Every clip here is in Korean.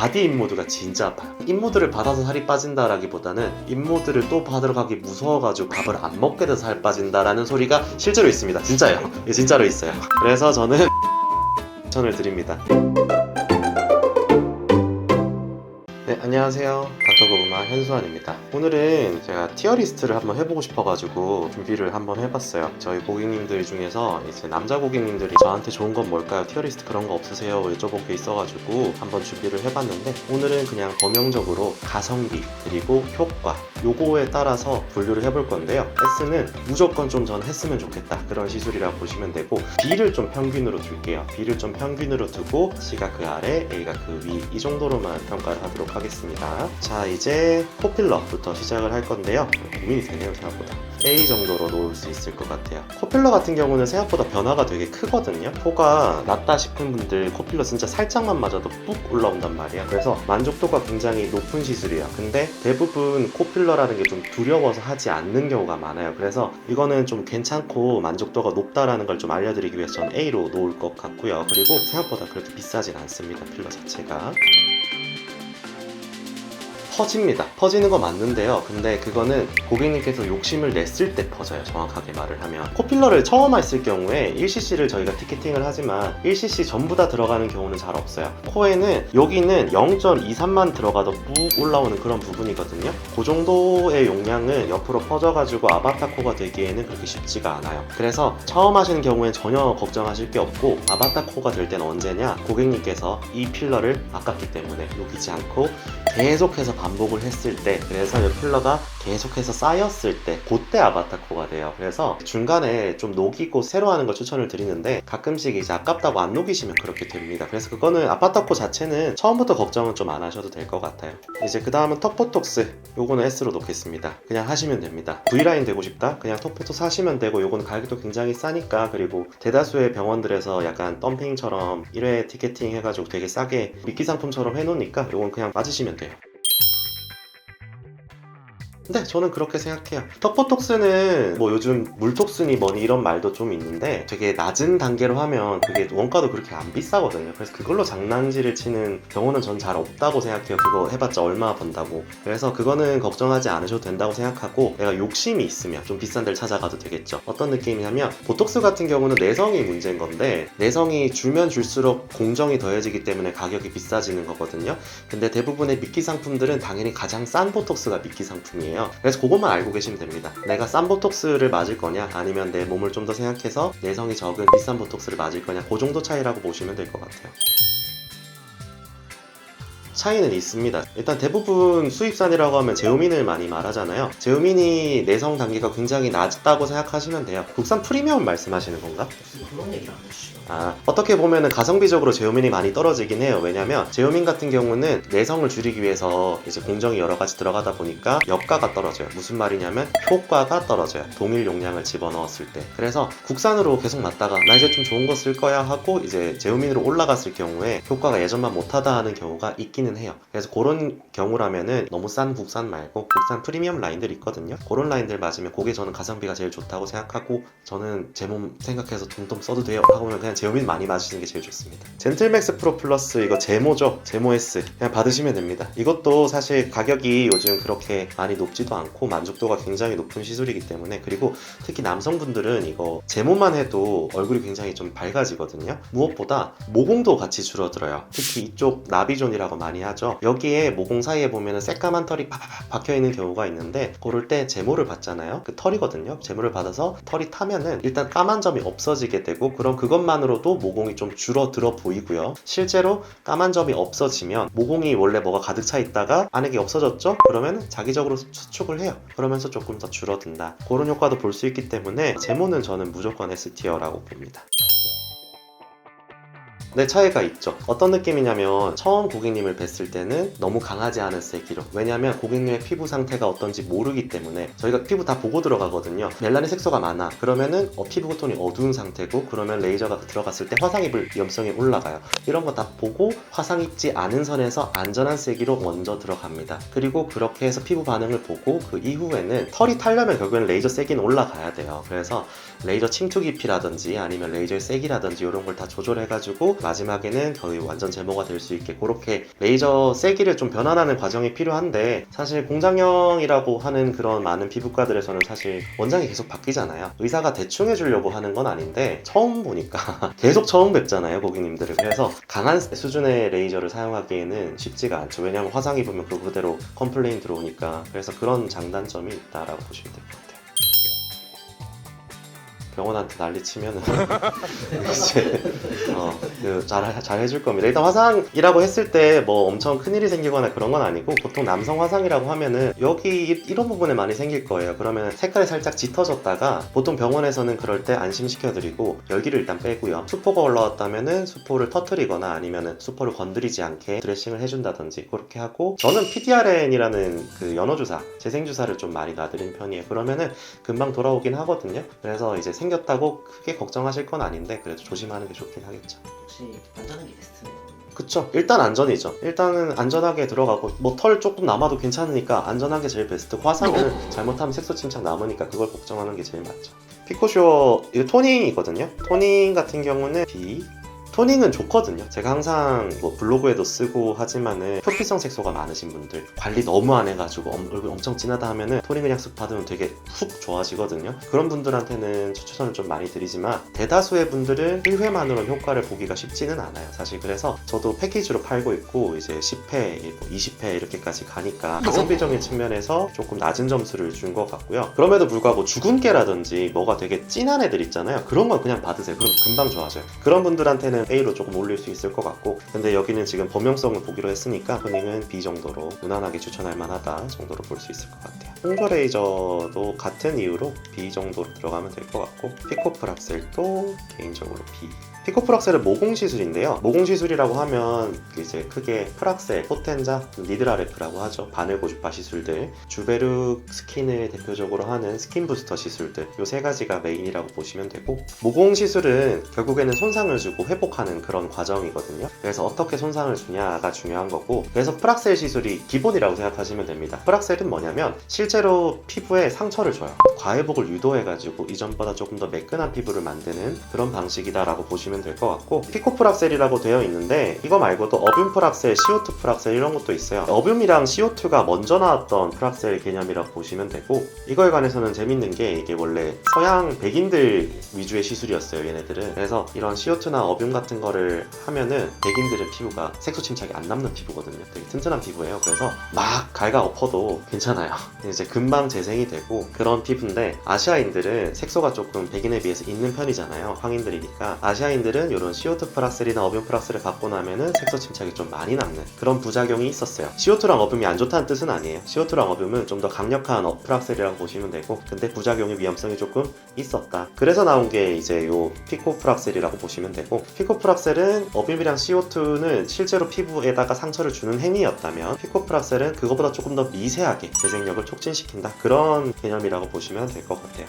바디 인모드가 진짜 아파요. 인모드를 받아서 살이 빠진다라기보다는 인모드를 또 받으러 가기 무서워가지고 밥을 안 먹게 돼서 살 빠진다라는 소리가 실제로 있습니다. 진짜예요. 이게 진짜로 있어요. 그래서 저는 추천을 드립니다. 네, 안녕하세요. 닥터고구마 현수환입니다. 오늘은 제가 티어리스트를 한번 해보고 싶어가지고 준비를 한번 해봤어요. 저희 고객님들 중에서 이제 남자 고객님들이 저한테 좋은 건 뭘까요? 티어리스트 그런 거 없으세요? 여쭤본 게 있어가지고 한번 준비를 해봤는데, 오늘은 그냥 범용적으로 가성비 그리고 효과 요거에 따라서 분류를 해볼 건데요. S는 무조건 좀 전 했으면 좋겠다 그런 시술이라고 보시면 되고, B를 좀 평균으로 둘게요. B를 좀 평균으로 두고 C가 그 아래, A가 그 위, 이 정도로만 평가를 하도록 하겠습니다. 자, 이제 코필러부터 시작을 할 건데요. 고민이 되네요, 생각보다. A 정도로 놓을 수 있을 것 같아요. 코필러 같은 경우는 생각보다 변화가 되게 크거든요. 코가 낮다 싶은 분들 코필러 진짜 살짝만 맞아도 뚝 올라온단 말이에요. 그래서 만족도가 굉장히 높은 시술이에요. 근데 대부분 코필러라는 게 좀 두려워서 하지 않는 경우가 많아요. 그래서 이거는 좀 괜찮고 만족도가 높다라는 걸 좀 알려드리기 위해서 저는 A로 놓을 것 같고요. 그리고 생각보다 그렇게 비싸진 않습니다, 필러 자체가. 퍼집니다. 퍼지는 거 맞는데요. 근데 그거는 고객님께서 욕심을 냈을 때 퍼져요, 정확하게 말을 하면. 코필러를 처음 했을 경우에 1cc를 저희가 티켓팅을 하지만 1cc 전부 다 들어가는 경우는 잘 없어요. 코에는 여기는 0.23만 들어가도 뚝 올라오는 그런 부분이거든요. 그 정도의 용량은 옆으로 퍼져가지고 아바타 코가 되기에는 그렇게 쉽지가 않아요. 그래서 처음 하시는 경우엔 전혀 걱정하실 게 없고, 아바타 코가 될 때는 언제냐? 고객님께서 이 필러를 아깝기 때문에 녹이지 않고 계속해서 반복을 했을 때, 그래서 이 필러가 계속해서 쌓였을 때, 그때 아바타 코가 돼요. 그래서 중간에 좀 녹이고 새로 하는 걸 추천을 드리는데, 가끔씩 이제 아깝다고 안 녹이시면 그렇게 됩니다. 그래서 그거는 아바타 코 자체는 처음부터 걱정은 좀 안 하셔도 될 것 같아요. 이제 그 다음은 턱보톡스, 요거는 S로 놓겠습니다. 그냥 하시면 됩니다. V라인 되고 싶다? 그냥 턱보톡스 하시면 되고, 요거는 가격도 굉장히 싸니까, 그리고 대다수의 병원들에서 약간 덤핑처럼 1회 티켓팅 해가지고 되게 싸게 미끼 상품처럼 해놓으니까 요건 그냥 맞으시면 돼요. 근데 저는 그렇게 생각해요. 턱보톡스는 뭐 요즘 물톡스니 뭐니 이런 말도 좀 있는데, 되게 낮은 단계로 하면 그게 원가도 그렇게 안 비싸거든요. 그래서 그걸로 장난질을 치는 경우는 전 잘 없다고 생각해요. 그거 해봤자 얼마 번다고. 그래서 그거는 걱정하지 않으셔도 된다고 생각하고, 내가 욕심이 있으면 좀 비싼 데를 찾아가도 되겠죠. 어떤 느낌이냐면, 보톡스 같은 경우는 내성이 문제인 건데, 내성이 줄면 줄수록 공정이 더해지기 때문에 가격이 비싸지는 거거든요. 근데 대부분의 미끼 상품들은 당연히 가장 싼 보톡스가 미끼 상품이에요. 그래서 그것만 알고 계시면 됩니다. 내가 싼 보톡스를 맞을 거냐, 아니면 내 몸을 좀 더 생각해서 내성이 적은 비싼 보톡스를 맞을 거냐, 그 정도 차이라고 보시면 될 것 같아요. 차이는 있습니다. 일단 대부분 수입산이라고 하면 제오민을 많이 말하잖아요. 제오민이 내성 단계가 굉장히 낮다고 생각하시면 돼요. 국산 프리미엄 말씀하시는 건가? 그런 얘기를 안 해주시죠. 어떻게 보면은 가성비적으로 제오민이 많이 떨어지긴 해요. 왜냐면 제오민 같은 경우는 내성을 줄이기 위해서 이제 공정이 여러 가지 들어가다 보니까 역가가 떨어져요. 무슨 말이냐면 효과가 떨어져요, 동일 용량을 집어넣었을 때. 그래서 국산으로 계속 맞다가 나 이제 좀 좋은 거 쓸 거야 하고 이제 제오민으로 올라갔을 경우에 효과가 예전만 못하다 하는 경우가 있기는 해요. 그래서 그런 경우라면은 너무 싼 국산 말고 국산 프리미엄 라인들 있거든요. 그런 라인들 맞으면 그게 저는 가성비가 제일 좋다고 생각하고, 저는 제 몸 생각해서 돈 좀 써도 돼요 하고는 그냥 제오민 많이 맞으시는 게 제일 좋습니다. 젠틀맥스 프로 플러스, 이거 제모죠. 제모 S 그냥 받으시면 됩니다. 이것도 사실 가격이 요즘 그렇게 많이 높지도 않고 만족도가 굉장히 높은 시술이기 때문에, 그리고 특히 남성분들은 이거 제모만 해도 얼굴이 굉장히 좀 밝아지거든요. 무엇보다 모공도 같이 줄어들어요. 특히 이쪽 나비존이라고 많이 하죠. 여기에 모공 사이에 보면은 새까만 털이 팍팍 박혀있는 경우가 있는데, 그럴 때 제모를 받잖아요. 그 털이거든요. 제모를 받아서 털이 타면은 일단 까만 점이 없어지게 되고, 그럼 그것만으로도 모공이 좀 줄어들어 보이고요. 실제로 까만 점이 없어지면 모공이 원래 뭐가 가득 차 있다가 만약에 없어졌죠? 그러면 자기적으로 수축을 해요. 그러면서 조금 더 줄어든다, 그런 효과도 볼 수 있기 때문에 제모는 저는 무조건 S티어라고 봅니다. 네, 차이가 있죠. 어떤 느낌이냐면, 처음 고객님을 뵀을 때는 너무 강하지 않은 세기로, 왜냐면 고객님의 피부 상태가 어떤지 모르기 때문에 저희가 피부 다 보고 들어가거든요. 멜라닌 색소가 많아 그러면은 피부 톤이 어두운 상태고, 그러면 레이저가 들어갔을 때 화상 입을 위험성이 올라가요. 이런 거 다 보고 화상 입지 않은 선에서 안전한 세기로 먼저 들어갑니다. 그리고 그렇게 해서 피부 반응을 보고, 그 이후에는 털이 타려면 결국엔 레이저 세기는 올라가야 돼요. 그래서 레이저 침투 깊이라든지 아니면 레이저의 세기라든지 이런 걸 다 조절해가지고 마지막에는 거의 완전 제모가 될 수 있게 그렇게 레이저 세기를 좀 변환하는 과정이 필요한데, 사실 공장형이라고 하는 그런 많은 피부과들에서는 사실 원장이 계속 바뀌잖아요. 의사가 대충 해주려고 하는 건 아닌데 처음 보니까 계속 처음 뵙잖아요, 고객님들을. 그래서 강한 수준의 레이저를 사용하기에는 쉽지가 않죠. 왜냐하면 화상 입으면 그대로 컴플레인 들어오니까. 그래서 그런 장단점이 있다라고 보시면 될 것 같아요. 병원한테 난리치면은 이제 잘 해줄 겁니다. 일단 화상이라고 했을 때 뭐 엄청 큰일이 생기거나 그런 건 아니고, 보통 남성 화상이라고 하면은 여기 이런 부분에 많이 생길 거예요. 그러면 색깔이 살짝 짙어졌다가, 보통 병원에서는 그럴 때 안심시켜드리고 열기를 일단 빼고요. 수포가 올라왔다면은 수포를 터트리거나 아니면은 수포를 건드리지 않게 드레싱을 해준다든지 그렇게 하고, 저는 PDRN이라는 그 연어주사, 재생주사를 좀 많이 놔드린 편이에요. 그러면은 금방 돌아오긴 하거든요. 그래서 이제 생겼다고 크게 걱정하실 건 아닌데 그래도 조심하는 게 좋긴 하겠죠. 혹시 안전한 게 베스트네요. 그쵸. 일단 안전이죠. 일단은 안전하게 들어가고, 뭐 털 조금 남아도 괜찮으니까 안전한 게 제일 베스트고, 화상은 잘못하면 색소 침착 남으니까 그걸 걱정하는 게 제일 맞죠. 피코슈어 이거 토닝이거든요. 토닝 같은 경우는 토닝은 좋거든요. 제가 항상 뭐 블로그에도 쓰고 하지만은 표피성 색소가 많으신 분들, 관리 너무 안 해가지고 얼굴 엄청 진하다 하면은 토닝 그냥 쓱 받으면 되게 훅 좋아지거든요. 그런 분들한테는 추천을 좀 많이 드리지만, 대다수의 분들은 1회만으로 효과를 보기가 쉽지는 않아요, 사실. 그래서 저도 패키지로 팔고 있고, 이제 10회, 20회 이렇게까지 가니까 가성비적인 측면에서 조금 낮은 점수를 준 것 같고요. 그럼에도 불구하고 주근깨라든지 뭐가 되게 진한 애들 있잖아요. 그런 건 그냥 받으세요. 그럼 금방 좋아져요. 그런 분들한테는 A로 조금 올릴 수 있을 것 같고, 근데 여기는 지금 범용성을 보기로 했으니까 토닝은 B 정도로 무난하게 추천할 만하다 정도로 볼 수 있을 것 같아요. 홍조 레이저도 같은 이유로 B 정도로 들어가면 될 것 같고, 피코프락셀도 개인적으로 B. 피코프락셀은 모공 시술인데요. 모공 시술이라고 하면 이제 크게 프락셀, 포텐자, 니드라레프라고 하죠. 바늘 고주파 시술들, 주베르 스킨을 대표적으로 하는 스킨 부스터 시술들, 이 세 가지가 메인이라고 보시면 되고, 모공 시술은 결국에는 손상을 주고 회복하는 그런 과정이거든요. 그래서 어떻게 손상을 주냐가 중요한 거고, 그래서 프락셀 시술이 기본이라고 생각하시면 됩니다. 프락셀은 뭐냐면 실제로 피부에 상처를 줘요. 과회복을 유도해가지고 이전보다 조금 더 매끈한 피부를 만드는 그런 방식이다라고 보시면 될 것 같고, 피코프락셀이라고 되어 있는데 이거 말고도 어뷸 프락셀, CO2 프락셀 이런 것도 있어요. 어뷸이랑 CO2가 먼저 나왔던 프락셀 개념이라고 보시면 되고, 이거에 관해서는 재밌는 게 이게 원래 서양 백인들 위주의 시술이었어요, 얘네들은. 그래서 이런 CO2나 어뷸 같은 거를 하면은 백인들은 피부가 색소 침착이 안 남는 피부거든요. 되게 튼튼한 피부예요. 그래서 막 갈가 엎어도 괜찮아요. 이제 금방 재생이 되고 그런 피부인데, 아시아인들은 색소가 조금 백인에 비해서 있는 편이잖아요. 황인들이니까. 아시아인들은 이런 CO2 프락셀이나 어뷸 프락셀을 받고 나면은 색소 침착이 좀 많이 남는 그런 부작용이 있었어요. CO2랑 어뷸이 안 좋다는 뜻은 아니에요. CO2랑 어뷸은 좀 더 강력한 프락셀이라고 보시면 되고, 근데 부작용의 위험성이 조금 있었다. 그래서 나온 게 이제 요 피코 프락셀이라고 보시면 되고, 피코 프락셀은 어뷸이랑 CO2는 실제로 피부에다가 상처를 주는 행위였다면, 피코 프락셀은 그거보다 조금 더 미세하게 재생력을 촉진시킨다, 그런 개념이라고 보시면 될 것 같아요.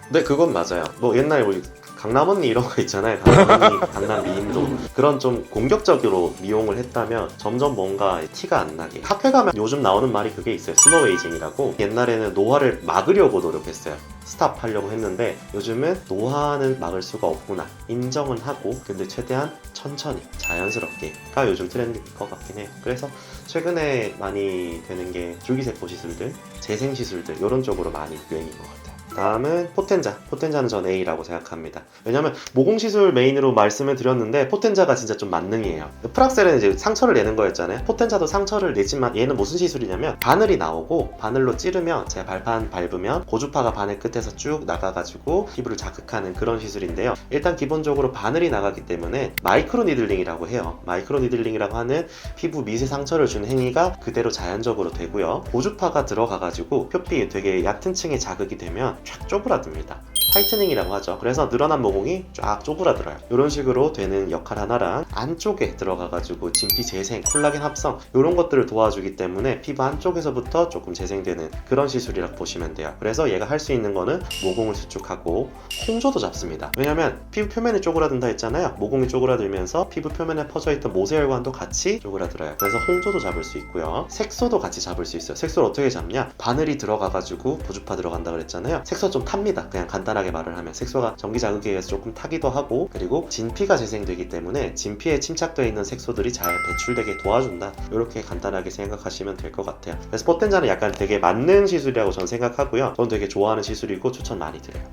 네, 그건 맞아요. 뭐 옛날에 우리 강남 언니 이런 거 있잖아요. 강남 언니, 강남 미인도 그런 좀 공격적으로 미용을 했다면 점점 뭔가 티가 안 나게. 학회 가면 요즘 나오는 말이 그게 있어요. 슬로웨이징이라고. 옛날에는 노화를 막으려고 노력했어요. 스탑하려고 했는데 요즘은 노화는 막을 수가 없구나 인정은 하고, 근데 최대한 천천히 자연스럽게가 요즘 트렌드인 것 같긴 해요. 그래서 최근에 많이 되는 게 줄기세포 시술들, 재생 시술들 이런 쪽으로 많이 유행인 것 같아요. 다음은 포텐자. 포텐자는 전 A라고 생각합니다. 왜냐면 모공시술 메인으로 말씀을 드렸는데 포텐자가 진짜 좀 만능이에요. 프락셀은 이제 상처를 내는 거였잖아요. 포텐자도 상처를 내지만 얘는 무슨 시술이냐면 바늘이 나오고 바늘로 찌르면, 제가 발판 밟으면 고주파가 바늘 끝에서 쭉 나가가지고 피부를 자극하는 그런 시술인데요. 일단 기본적으로 바늘이 나가기 때문에 마이크로 니들링이라고 해요. 마이크로 니들링이라고 하는 피부 미세 상처를 주는 행위가 그대로 자연적으로 되고요. 고주파가 들어가가지고 표피 되게 얕은 층에 자극이 되면 쫙 쪼그라듭니다. 타이트닝이라고 하죠. 그래서 늘어난 모공이 쫙 쪼그라들어요. 이런 식으로 되는 역할 하나랑, 안쪽에 들어가가지고 진피 재생, 콜라겐 합성 이런 것들을 도와주기 때문에 피부 안쪽에서부터 조금 재생되는 그런 시술이라고 보시면 돼요. 그래서 얘가 할 수 있는 거는 모공을 수축하고 홍조도 잡습니다. 왜냐면 피부 표면이 쪼그라든다 했잖아요. 모공이 쪼그라들면서 피부 표면에 퍼져있던 모세혈관도 같이 쪼그라들어요. 그래서 홍조도 잡을 수 있고요. 색소도 같이 잡을 수 있어요. 색소를 어떻게 잡냐? 바늘이 들어가가지고 고주파 들어간다 그랬잖아요. 색소 좀 탑니다. 그냥 간단하게 간단하게 말을 하면 색소가 전기 자극에 의해서 조금 타기도 하고, 그리고 진피가 재생되기 때문에 진피에 침착되어 있는 색소들이 잘 배출되게 도와준다. 이렇게 간단하게 생각하시면 될 것 같아요. 그래서 포텐자는 약간 되게 맞는 시술이라고 저는 생각하고요. 저는 되게 좋아하는 시술이고 추천 많이 드려요.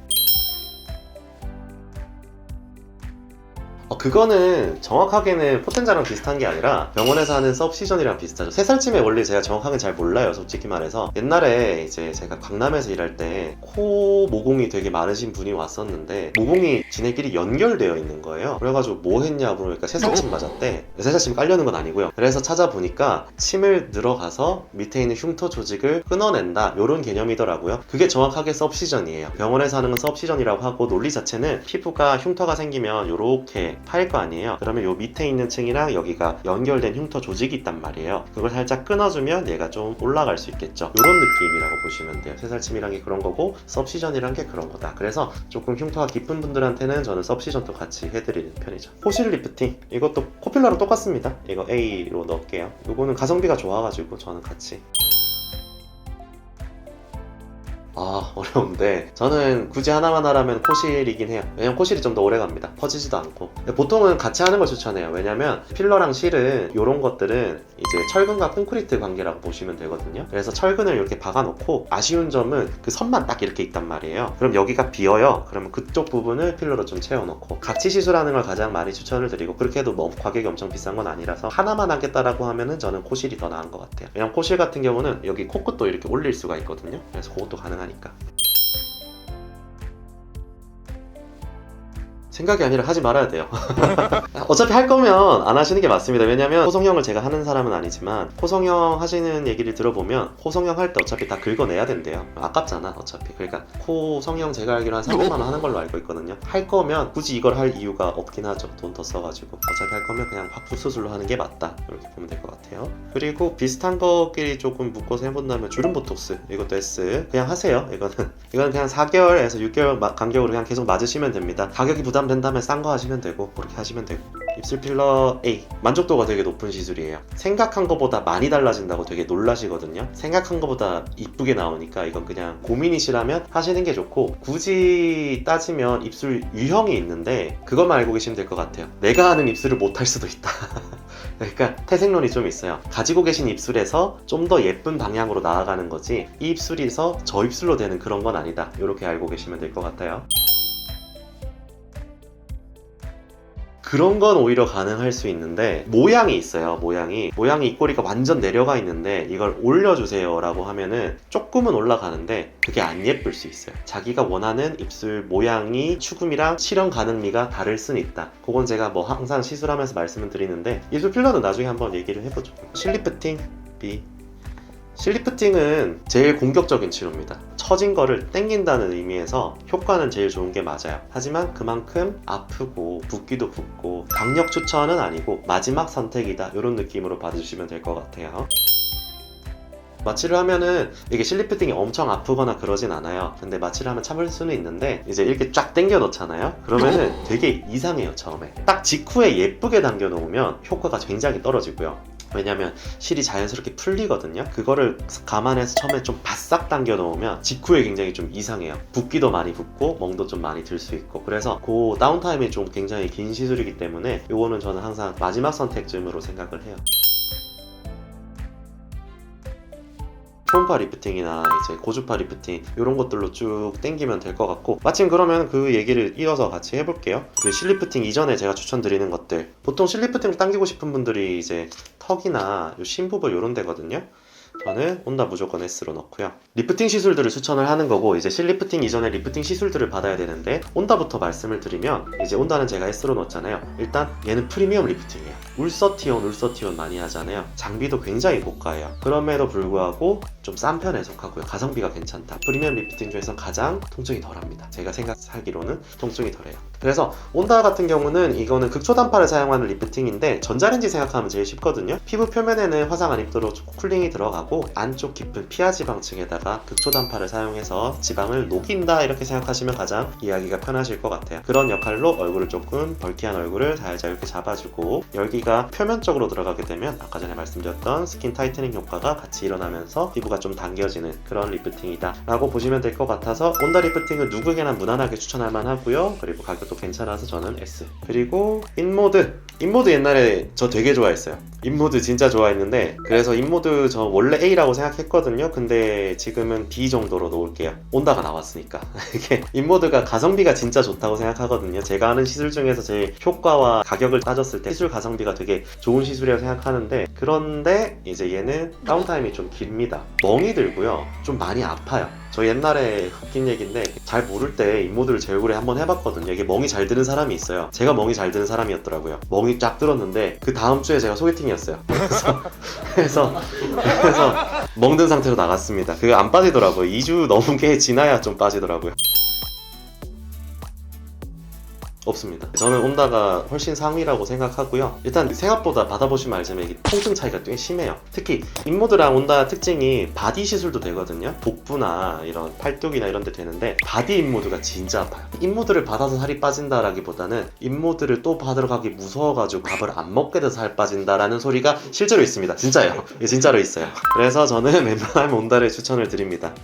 그거는 정확하게는 포텐자랑 비슷한 게 아니라 병원에서 하는 서브시전이랑 비슷하죠. 3살쯤에 원래 제가 정확하게 잘 몰라요, 솔직히 말해서. 옛날에 이제 제가 강남에서 일할 때 코 모공이 되게 많으신 분이 왔었는데 모공이 지네끼리 연결되어 있는 거예요. 그래가지고 뭐 했냐 물어보니까 3살침 맞았대. 3살침 깔려는 건 아니고요. 그래서 찾아보니까 침을 들어가서 밑에 있는 흉터 조직을 끊어낸다, 이런 개념이더라고요. 그게 정확하게 서브시전이에요. 병원에서 하는 건 서브시전이라고 하고, 논리 자체는 피부가 흉터가 생기면 요렇게 파일 거 아니에요. 그러면 요 밑에 있는 층이랑 여기가 연결된 흉터 조직이 있단 말이에요. 그걸 살짝 끊어주면 얘가 좀 올라갈 수 있겠죠. 이런 느낌이라고 보시면 돼요. 새살침이란 게 그런 거고 서브시전이란 게 그런 거다. 그래서 조금 흉터가 깊은 분들한테는 저는 서브시전도 같이 해드리는 편이죠. 호실 리프팅, 이것도 코필러랑 똑같습니다. 이거 A로 넣을게요. 이거는 가성비가 좋아가지고 저는 같이. 어려운데 저는 굳이 하나만 하라면 코실이긴 해요. 왜냐면 코실이 좀 더 오래 갑니다. 퍼지지도 않고. 보통은 같이 하는 걸 추천해요. 왜냐면 필러랑 실은 이런 것들은 이제 철근과 콘크리트 관계라고 보시면 되거든요. 그래서 철근을 이렇게 박아놓고, 아쉬운 점은 그 선만 딱 이렇게 있단 말이에요. 그럼 여기가 비어요. 그러면 그쪽 부분을 필러로 좀 채워놓고 같이 시술하는 걸 가장 많이 추천을 드리고, 그렇게 해도 뭐 가격이 엄청 비싼 건 아니라서 하나만 하겠다라고 하면은 저는 코실이 더 나은 것 같아요. 왜냐면 코실 같은 경우는 여기 코끝도 이렇게 올릴 수가 있거든요. 그래서 그것도 가능하니까. 생각이 아니라 하지 말아야 돼요. 어차피 할 거면 안 하시는 게 맞습니다. 왜냐면 코성형을 제가 하는 사람은 아니지만 코성형 하시는 얘기를 들어보면 코성형 할 때 어차피 다 긁어내야 된대요. 아깝잖아 어차피. 그러니까 코성형 제가 알기로 한 300만 원 하는 걸로 알고 있거든요. 할 거면 굳이 이걸 할 이유가 없긴 하죠. 돈 더 써가지고. 어차피 할 거면 그냥 확 붓수술로 하는 게 맞다, 이렇게 보면 될 것 같아요. 그리고 비슷한 것끼리 조금 묶어서 해본다면 주름 보톡스, 이것도 S 그냥 하세요. 이거는 그냥 4개월에서 6개월 간격으로 그냥 계속 맞으시면 됩니다. 가격이 부담된다면 싼 거 하시면 되고, 그렇게 하시면 되고. 입술 필러 A, 만족도가 되게 높은 시술이에요. 생각한 것보다 많이 달라진다고 되게 놀라시거든요. 생각한 것보다 이쁘게 나오니까 이건 그냥 고민이시라면 하시는 게 좋고, 굳이 따지면 입술 유형이 있는데 그것만 알고 계시면 될 것 같아요. 내가 하는 입술을 못 할 수도 있다. 그러니까 태생론이 좀 있어요. 가지고 계신 입술에서 좀 더 예쁜 방향으로 나아가는 거지, 이 입술에서 저 입술로 되는 그런 건 아니다, 이렇게 알고 계시면 될 것 같아요. 그런 건 오히려 가능할 수 있는데, 모양이 있어요. 모양이 입꼬리가 완전 내려가 있는데 이걸 올려주세요 라고 하면은 조금은 올라가는데 그게 안 예쁠 수 있어요. 자기가 원하는 입술 모양이 추금이랑 실현 가능미가 다를 수는 있다. 그건 제가 뭐 항상 시술하면서 말씀을 드리는데, 입술 필러는 나중에 한번 얘기를 해보죠. 실리프팅 B, 실리프팅은 제일 공격적인 치료입니다. 처진 거를 땡긴다는 의미에서 효과는 제일 좋은 게 맞아요. 하지만 그만큼 아프고 붓기도 붓고, 강력 추천은 아니고 마지막 선택이다, 이런 느낌으로 받아주시면 될 것 같아요. 마취를 하면은 이게 실리프팅이 엄청 아프거나 그러진 않아요. 근데 마취를 하면 참을 수는 있는데, 이제 이렇게 쫙 당겨 놓잖아요. 그러면은 되게 이상해요. 처음에 딱 직후에 예쁘게 당겨 놓으면 효과가 굉장히 떨어지고요. 왜냐면 실이 자연스럽게 풀리거든요. 그거를 감안해서 처음에 좀 바싹 당겨 놓으면 직후에 굉장히 좀 이상해요. 붓기도 많이 붓고 멍도 좀 많이 들 수 있고. 그래서 그 다운타임이 좀 굉장히 긴 시술이기 때문에 요거는 저는 항상 마지막 선택쯤으로 생각을 해요. 초음파 리프팅이나 이제 고주파 리프팅, 이런 것들로 쭉 당기면 될 것 같고, 마침 그러면 그 얘기를 이어서 같이 해볼게요. 그 실리프팅 이전에 제가 추천드리는 것들, 보통 실리프팅을 당기고 싶은 분들이 이제 턱이나 요 심부분 요런 데거든요. 저는 온다 무조건 S로 넣고요. 리프팅 시술들을 추천을 하는 거고, 이제 실리프팅 이전에 리프팅 시술들을 받아야 되는데, 온다부터 말씀을 드리면, 이제 온다는 제가 S로 넣었잖아요. 일단 얘는 프리미엄 리프팅이에요. 울서티온 많이 하잖아요. 장비도 굉장히 고가예요. 그럼에도 불구하고 좀 싼 편에 속하고요. 가성비가 괜찮다. 프리미엄 리프팅 중에서 가장 통증이 덜합니다. 제가 생각하기로는 통증이 덜해요. 그래서 온다 같은 경우는 이거는 극초단파를 사용하는 리프팅인데, 전자레인지 생각하면 제일 쉽거든요. 피부 표면에는 화상 안 입도록 쿨링이 들어가고, 아니고 안쪽 깊은 피하 지방층에다가 극초단파를 사용해서 지방을 녹인다 이렇게 생각하시면 가장 이해하기가 편하실 것 같아요. 그런 역할로 얼굴을 조금 벌키한 얼굴을 살살 이렇게 잡아주고, 열기가 표면적으로 들어가게 되면 아까 전에 말씀드렸던 스킨 타이트닝 효과가 같이 일어나면서 피부가 좀 당겨지는 그런 리프팅이다 라고 보시면 될 것 같아서, 온다 리프팅은 누구에게나 무난하게 추천할 만하고요. 그리고 가격도 괜찮아서 저는 S. 그리고 인모드 옛날에 저 되게 좋아했어요. 인모드 진짜 좋아했는데, 그래서 인모드 저 원래 A라고 생각했거든요. 근데 지금은 B 정도로 놓을게요. 온다가 나왔으니까. 이게 인모드가 가성비가 진짜 좋다고 생각하거든요. 제가 하는 시술 중에서 제일 효과와 가격을 따졌을 때 시술 가성비가 되게 좋은 시술이라고 생각하는데, 그런데 이제 얘는 다운타임이 좀 깁니다. 멍이 들고요. 좀 많이 아파요. 저 옛날에 웃긴 얘기인데, 잘 모를 때 인모드를 제 얼굴에 한번 해봤거든요. 이게 멍이 잘 드는 사람이 있어요. 제가 멍이 잘 드는 사람이었더라고요. 멍이 쫙 들었는데 그 다음 주에 제가 소개팅이었어요. 그래서 멍든 상태로 나갔습니다. 그게 안 빠지더라고요. 2주 넘게 지나야 좀 빠지더라고요. 없습니다. 저는 온다가 훨씬 상위라고 생각하고요. 일단 생각보다 받아보시면 알지만 이게 통증 차이가 꽤 심해요. 특히 인모드랑 온다 특징이 바디 시술도 되거든요. 복부나 이런 팔뚝이나 이런 데 되는데, 바디 인모드가 진짜 아파요. 인모드를 받아서 살이 빠진다라기보다는 인모드를 또 받으러 가기 무서워가지고 밥을 안 먹게 돼서 살 빠진다라는 소리가 실제로 있습니다. 진짜예요. 이게 진짜로 있어요. 그래서 저는 웬만하면 온다를 추천을 드립니다.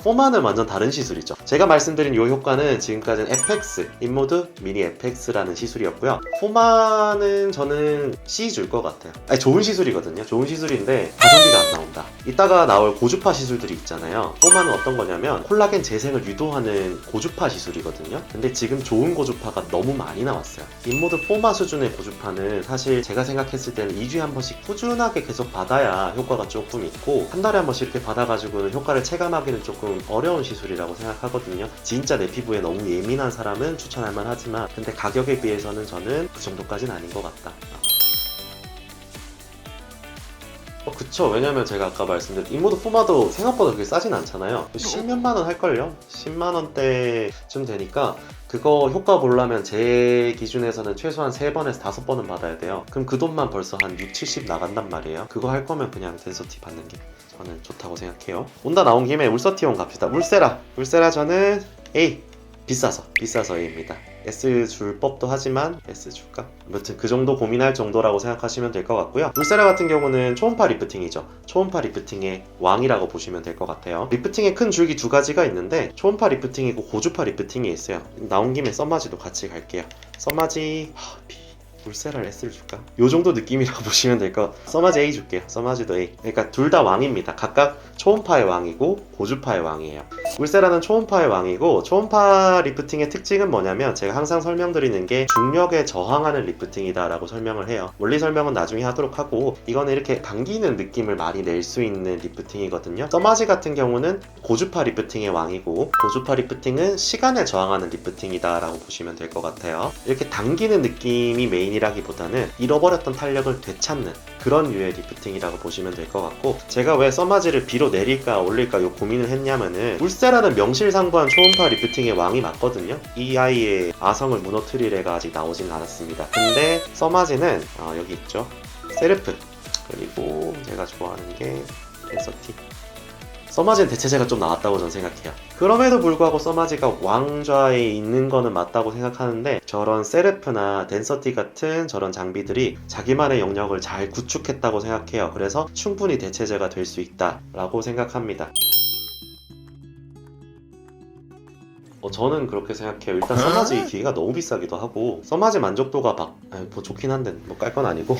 포마는 완전 다른 시술이죠. 제가 말씀드린 이 효과는 지금까지는 FX, 인모드 미니 FX라는 시술이었고요. 포마는 저는 C 줄 것 같아요. 좋은 시술이거든요. 좋은 시술인데 가성비가 안 나온다. 이따가 나올 고주파 시술들이 있잖아요. 포마는 어떤 거냐면 콜라겐 재생을 유도하는 고주파 시술이거든요. 근데 지금 좋은 고주파가 너무 많이 나왔어요. 인모드 포마 수준의 고주파는 사실 제가 생각했을 때는 2주에 한 번씩 꾸준하게 계속 받아야 효과가 조금 있고, 한 달에 한 번씩 이렇게 받아가지고는 효과를 체감하기는 조금 어려운 시술이라고 생각하거든요. 진짜 내 피부에 너무 예민한 사람은 추천할 만하지만, 근데 가격에 비해서는 저는 그 정도까지는 아닌 것 같다. 그쵸. 왜냐면 제가 아까 말씀드린 인모드 포마도 생각보다 그렇게 싸진 않잖아요. 10몇만 원 할걸요? 10만 원대쯤 되니까 그거 효과 보려면 제 기준에서는 최소한 3번에서 5번은 받아야 돼요. 그럼 그 돈만 벌써 한 6, 70 나간단 말이에요. 그거 할 거면 그냥 덴서티 받는 게 저는 좋다고 생각해요. 온다 나온 김에 울서티온 갑시다. 울세라 저는 A. 비싸서 A입니다. S 줄 법도 하지만 S 줄까? 아무튼 그 정도 고민할 정도라고 생각하시면 될 것 같고요. 울세라 같은 경우는 초음파 리프팅이죠. 초음파 리프팅의 왕이라고 보시면 될 것 같아요. 리프팅의 큰 줄기 두 가지가 있는데, 초음파 리프팅이고 고주파 리프팅이 있어요. 나온 김에 썸마지도 같이 갈게요. 썸마지 울세라를 S를 줄까? 요 정도 느낌이라고 보시면 될 것. 써마지 A 줄게요. 써마지도 A. 그러니까 둘 다 왕입니다. 각각 초음파의 왕이고 고주파의 왕이에요. 울세라는 초음파의 왕이고, 초음파 리프팅의 특징은 뭐냐면 제가 항상 설명드리는 게 중력에 저항하는 리프팅이다 라고 설명을 해요. 원리 설명은 나중에 하도록 하고, 이거는 이렇게 당기는 느낌을 많이 낼 수 있는 리프팅이거든요. 써마지 같은 경우는 고주파 리프팅의 왕이고, 고주파 리프팅은 시간에 저항하는 리프팅이다 라고 보시면 될 것 같아요. 이렇게 당기는 느낌이 메인 이라기보다는 잃어버렸던 탄력을 되찾는 그런 류의 리프팅이라고 보시면 될 것 같고, 제가 왜 써마지를 B로 내릴까 올릴까 요 고민을 했냐면은, 울세라는 명실상부한 초음파 리프팅의 왕이 맞거든요. 이 아이의 아성을 무너뜨릴 애가 아직 나오진 않았습니다. 근데 써마지는 여기 있죠. 세르프, 그리고 제가 좋아하는 게 덴서티. 써마지는 대체제가 좀 나왔다고 저는 생각해요. 그럼에도 불구하고 써마지가 왕좌에 있는 거는 맞다고 생각하는데, 저런 세레프나 덴서티 같은 저런 장비들이 자기만의 영역을 잘 구축했다고 생각해요. 그래서 충분히 대체제가 될 수 있다라고 생각합니다. 저는 그렇게 생각해요. 일단 써마지 기계가 너무 비싸기도 하고, 써마지 만족도가 뭐 좋긴 한데 뭐 깔 건 아니고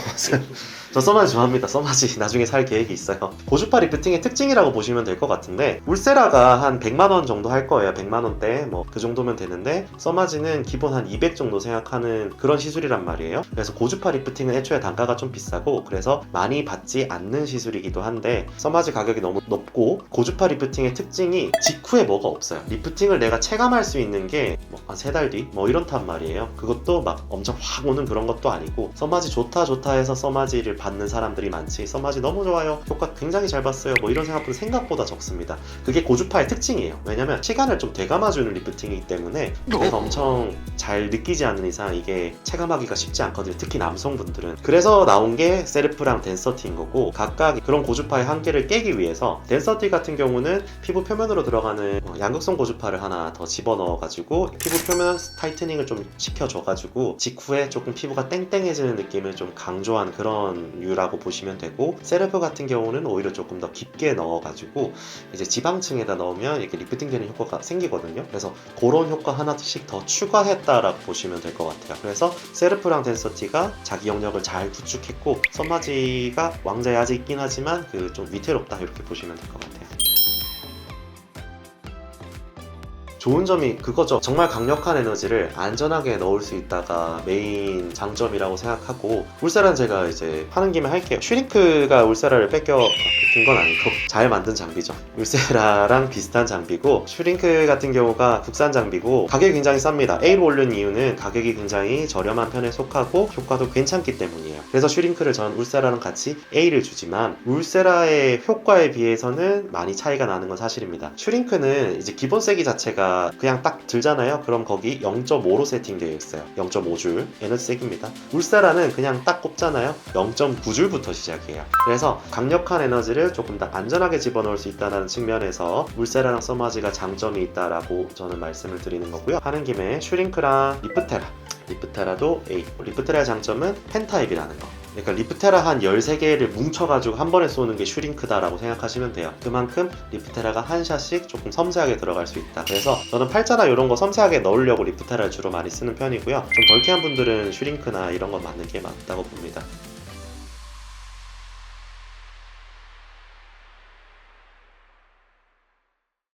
저 써마지 좋아합니다. 써마지 나중에 살 계획이 있어요. 고주파 리프팅의 특징이라고 보시면 될 것 같은데, 울세라가 한 100만원 정도 할 거예요. 100만원대 뭐 그 정도면 되는데, 써마지는 기본 한 200 정도 생각하는 그런 시술이란 말이에요. 그래서 고주파 리프팅은 애초에 단가가 좀 비싸고, 그래서 많이 받지 않는 시술이기도 한데, 써마지 가격이 너무 높고, 고주파 리프팅의 특징이 직후에 뭐가 없어요. 리프팅을 내가 체감할 체감할 수 있는 게 뭐 한 3달 뒤? 뭐 이렇단 말이에요. 그것도 막 엄청 확 오는 그런 것도 아니고 써마지 좋다 해서 써마지를 받는 사람들이 많지 써마지 너무 좋아요, 효과 굉장히 잘 봤어요, 뭐 이런 생각보다 생각보다 적습니다. 그게 고주파의 특징이에요. 왜냐면 시간을 좀 되감아주는 리프팅이기 때문에 내가 엄청 잘 느끼지 않는 이상 이게 체감하기가 쉽지 않거든요. 특히 남성분들은. 그래서 나온 게 세르프랑 덴서티인 거고, 각각 그런 고주파의 한계를 깨기 위해서 덴서티 같은 경우는 피부 표면으로 들어가는 양극성 고주파를 하나 더 집어넣어가지고 피부 표면 타이트닝을 좀 시켜줘가지고 직후에 조금 피부가 땡땡해지는 느낌을 좀 강조한 그런 류라고 보시면 되고, 세르프 같은 경우는 오히려 조금 더 깊게 넣어가지고 이제 지방층에다 넣으면 이렇게 리프팅 되는 효과가 생기거든요. 그래서 그런 효과 하나씩 더 추가했다라고 보시면 될 것 같아요. 그래서 세르프랑 덴서티가 자기 영역을 잘 구축했고, 써마지가 왕자의 아직 있긴 하지만 그 좀 위태롭다 이렇게 보시면 될 것 같아요. 좋은 점이 그거죠. 정말 강력한 에너지를 안전하게 넣을 수 있다가 메인 장점이라고 생각하고, 울세라는 제가 이제 하는 김에 할게요. 슈링크가 울세라를 뺏긴 건 아니고 잘 만든 장비죠. 울세라랑 비슷한 장비고, 슈링크 같은 경우가 국산 장비고 가격이 굉장히 쌉니다. A로 올린 이유는 가격이 굉장히 저렴한 편에 속하고 효과도 괜찮기 때문이에요. 그래서 슈링크를 전 울세라랑 같이 A를 주지만, 울세라의 효과에 비해서는 많이 차이가 나는 건 사실입니다. 슈링크는 이제 기본 세기 자체가 그냥 딱 들잖아요. 그럼 거기 0.5로 세팅되어 있어요. 0.5줄 에너지 세기입니다. 울세라는 그냥 딱 꼽잖아요. 0.9줄부터 시작이에요. 그래서 강력한 에너지를 조금 더 안전하게 집어넣을 수 있다는 측면에서 울세라랑 써마지가 장점이 있다라고 저는 말씀을 드리는 거고요. 하는 김에 슈링크랑 리프테라도 A. 리프테라의 장점은 펜타입이라는 거. 그러니까 리프테라 한 13개를 뭉쳐가지고 한 번에 쏘는 게 슈링크다라고 생각하시면 돼요. 그만큼 리프테라가 한 샷씩 조금 섬세하게 들어갈 수 있다. 그래서 저는 팔자나 이런 거 섬세하게 넣으려고 리프테라를 주로 많이 쓰는 편이고요. 좀 덜키한 분들은 슈링크나 이런 거 맞는 게 맞다고 봅니다.